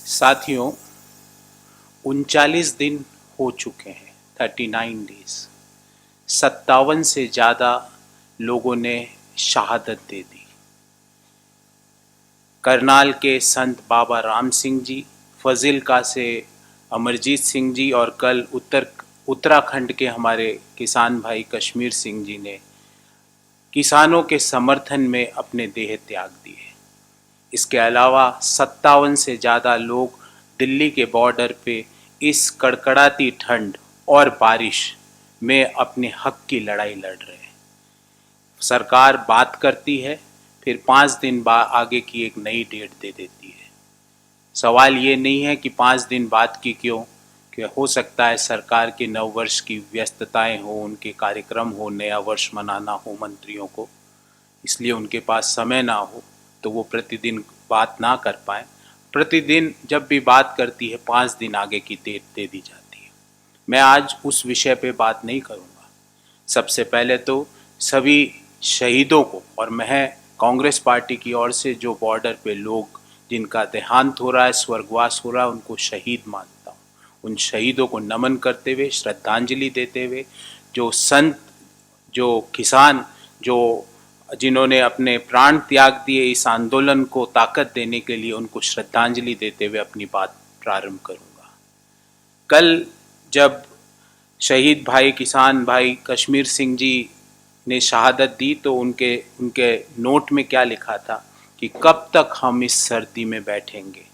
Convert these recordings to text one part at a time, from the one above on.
साथियों, 39 दिन हो चुके हैं, 39 डेज। 57 से ज़्यादा लोगों ने शहादत दे दी। करनाल के संत बाबा राम सिंह जी, फजिलका से अमरजीत सिंह जी और कल उत्तराखंड के हमारे किसान भाई कश्मीर सिंह जी ने किसानों के समर्थन में अपने देह त्याग दिए। इसके अलावा 57 से ज़्यादा लोग दिल्ली के बॉर्डर पे इस कड़कड़ाती ठंड और बारिश में अपने हक की लड़ाई लड़ रहे हैं। सरकार बात करती है, फिर 5 दिन बाद आगे की एक नई डेट दे देती है। सवाल ये नहीं है कि 5 दिन बाद की क्यों, कि हो सकता है सरकार के नव वर्ष की व्यस्तताएं हो, उनके कार्यक्रम हो, नया वर्ष मनाना हो मंत्रियों को, इसलिए उनके पास समय ना हो तो वो प्रतिदिन बात ना कर पाए। प्रतिदिन जब भी बात करती है 5 दिन आगे की डेट दे दी जाती है। मैं आज उस विषय पे बात नहीं करूँगा। सबसे पहले तो सभी शहीदों को, और मैं कांग्रेस पार्टी की ओर से जो बॉर्डर पे लोग जिनका देहांत हो रहा है, स्वर्गवास हो रहा है, उनको शहीद मानता हूँ। उन शहीदों को नमन करते हुए, श्रद्धांजलि देते हुए, जो संत, जो किसान, जो जिन्होंने अपने प्राण त्याग दिए इस आंदोलन को ताकत देने के लिए, उनको श्रद्धांजलि देते हुए अपनी बात प्रारंभ करूंगा। कल जब शहीद भाई, किसान भाई कश्मीर सिंह जी ने शहादत दी तो उनके उनके नोट में क्या लिखा था कि कब तक हम इस सर्दी में बैठेंगे,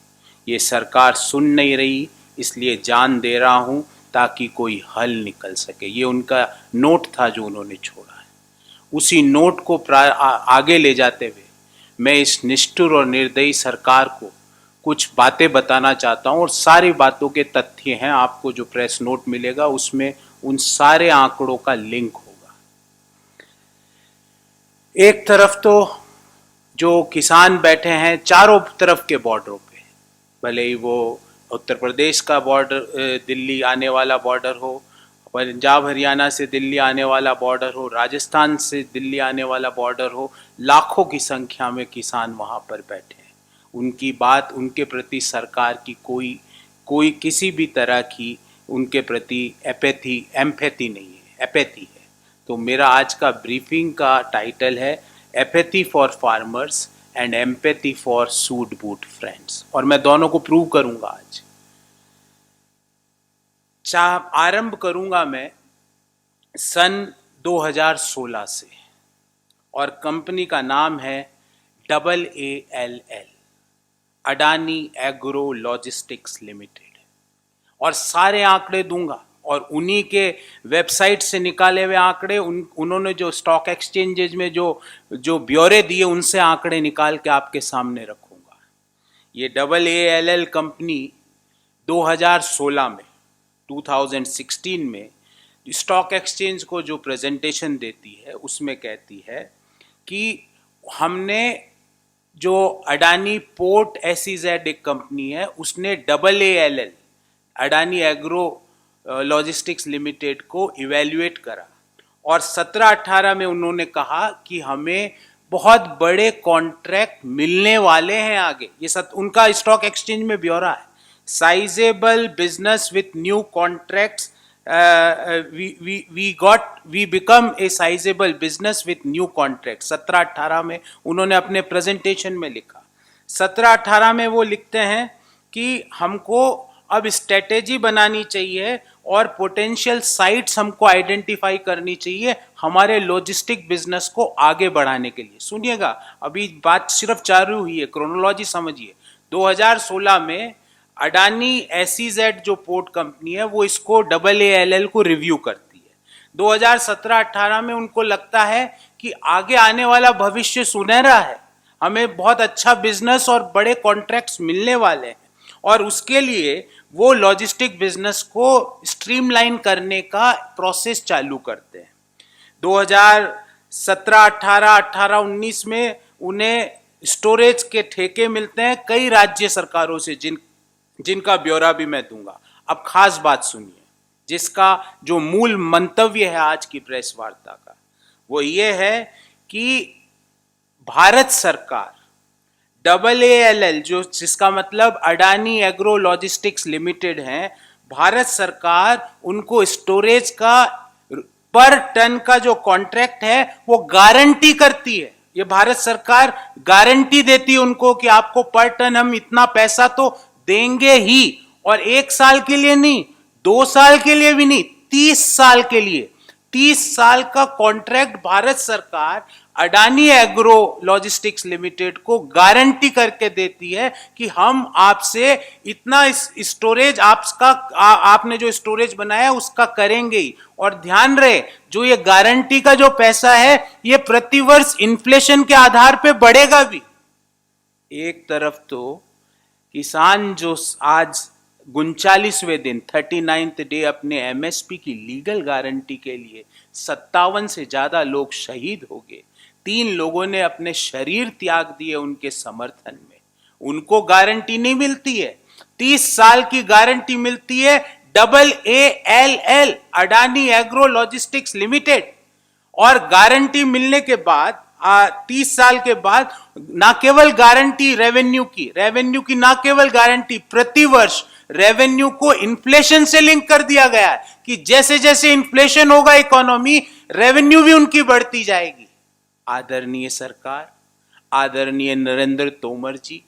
ये सरकार सुन नहीं रही, इसलिए जान दे रहा हूं ताकि कोई हल निकल सके। ये उनका नोट था जो उन्होंने छोड़ा है। उसी नोट को आगे ले जाते हुए मैं इस निष्ठुर और निर्दयी सरकार को कुछ बातें बताना चाहता हूं, और सारी बातों के तथ्य हैं। आपको जो प्रेस नोट मिलेगा उसमें उन सारे आंकड़ों का लिंक होगा। एक तरफ तो जो किसान बैठे हैं चारों तरफ के बॉर्डरों पे, भले ही वो उत्तर प्रदेश का बॉर्डर, दिल्ली आने वाला बॉर्डर हो, पंजाब हरियाणा से दिल्ली आने वाला बॉर्डर हो, राजस्थान से दिल्ली आने वाला बॉर्डर हो, लाखों की संख्या में किसान वहाँ पर बैठे हैं। उनकी बात, उनके प्रति सरकार की कोई किसी भी तरह की उनके प्रति एम्पैथी नहीं है, एपैथी है। तो मेरा आज का ब्रीफिंग का टाइटल है apathy for farmers and empathy for suit boot friends, और मैं दोनों को प्रूव करूंगा आज। आरंभ करूंगा मैं सन 2016 से, और कंपनी का नाम है AALL, Adani agro logistics limited, और सारे आंकड़े दूंगा, और उन्हीं के वेबसाइट से निकाले हुए आंकड़े, उन्होंने जो स्टॉक एक्सचेंजेज में जो ब्यौरे दिए उनसे आंकड़े निकाल के आपके सामने रखूंगा। ये AALL कंपनी 2016 में 2016 में स्टॉक एक्सचेंज को जो प्रेजेंटेशन देती है उसमें कहती है कि हमने जो अडानी पोर्ट SEZ एक कंपनी है, उसने AALL Adani agro logistics limited को इवेल्युएट करा, और 17-18 में उन्होंने कहा कि हमें बहुत बड़े कॉन्ट्रैक्ट मिलने वाले हैं आगे। ये उनका स्टॉक एक्सचेंज में ब्यौरा है। Sizable business with new contracts, we become a sizable business with new contracts। 17-18 में उन्होंने अपने प्रेजेंटेशन में लिखा। 17-18 में वो लिखते हैं कि हमको अब स्ट्रेटेजी बनानी चाहिए और पोटेंशियल साइट्स हमको आइडेंटिफाई करनी चाहिए हमारे लॉजिस्टिक बिजनेस को आगे बढ़ाने के लिए। सुनिएगा, अभी बात सिर्फ चालू हुई है, क्रोनोलॉजी समझिए। 2016 में अडानी SEZ जो पोर्ट कंपनी है वो इसको AALL को रिव्यू करती है। 2017-18 में उनको लगता है कि आगे आने वाला भविष्य सुनहरा है, हमें बहुत अच्छा बिजनेस और बड़े कॉन्ट्रैक्ट्स मिलने वाले हैं, और उसके लिए वो लॉजिस्टिक बिजनेस को स्ट्रीमलाइन करने का प्रोसेस चालू करते हैं। 2017-18, 18-19 में उन्हें स्टोरेज के ठेके मिलते हैं कई राज्य सरकारों से, जिनका ब्यौरा भी मैं दूंगा। अब खास बात सुनिए, जिसका जो मूल मंतव्य है आज की प्रेस वार्ता का, वो ये है कि भारत सरकार AALL, जो जिसका मतलब अडानी एग्रो लॉजिस्टिक्स लिमिटेड है, भारत सरकार उनको स्टोरेज का पर टन का जो कॉन्ट्रैक्ट है वो गारंटी करती है। ये भारत सरकार गारंटी देती है उनको कि आपको पर टन हम इतना पैसा तो देंगे ही, और 1 साल के लिए नहीं, 2 साल के लिए भी नहीं, 30 साल के लिए, 30 साल का कॉन्ट्रैक्ट भारत सरकार अडानी एग्रो लॉजिस्टिक्स लिमिटेड को गारंटी करके देती है कि हम आपसे इतना स्टोरेज आपने जो स्टोरेज बनाया उसका करेंगे ही। और ध्यान रहे, जो ये गारंटी का जो पैसा है ये प्रतिवर्ष इन्फ्लेशन के आधार पे बढ़ेगा भी। एक तरफ तो किसान जो आज 39वें दिन 39th डे अपने एमएसपी की लीगल गारंटी के लिए 57 से ज्यादा लोग शहीद हो गए, 3 लोगों ने अपने शरीर त्याग दिए उनके समर्थन में, उनको गारंटी नहीं मिलती है। 30 साल की गारंटी मिलती है AALL, Adani agro logistics limited. और गारंटी मिलने के बाद 30 साल के बाद ना केवल गारंटी रेवेन्यू की ना केवल गारंटी, प्रतिवर्ष रेवेन्यू को इन्फ्लेशन से लिंक कर दिया गया है कि जैसे जैसे इन्फ्लेशन होगा इकोनॉमी, रेवेन्यू भी उनकी बढ़ती जाएगी। आदरणीय सरकार, आदरणीय नरेंद्र तोमर जी,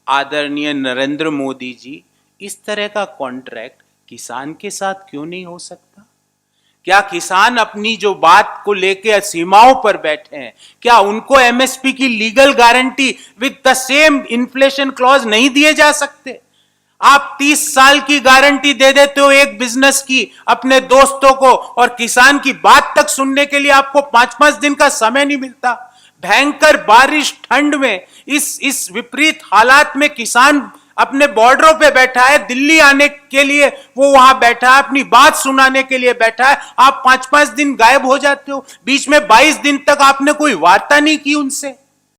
आदरणीय नरेंद्र मोदी जी, इस तरह का कॉन्ट्रैक्ट किसान के साथ क्यों नहीं हो सकता? क्या किसान अपनी जो बात को लेकर सीमाओं पर बैठे हैं, क्या उनको एमएसपी की legal guarantee with the same inflation clause नहीं दिए जा सकते? आप 30 साल की गारंटी दे देते हो एक बिजनेस की अपने दोस्तों को, और किसान की बात तक सुनने के लिए आपको 5-5 दिन का समय नहीं मिलता। भयंकर बारिश, ठंड में, इस विपरीत हालात में किसान अपने बॉर्डरों पे बैठा है, दिल्ली आने के लिए वो वहां बैठा है, अपनी बात सुनाने के लिए बैठा है। आप 5-5 दिन गायब हो जाते हो, बीच में 22 दिन तक आपने कोई वार्ता नहीं की उनसे।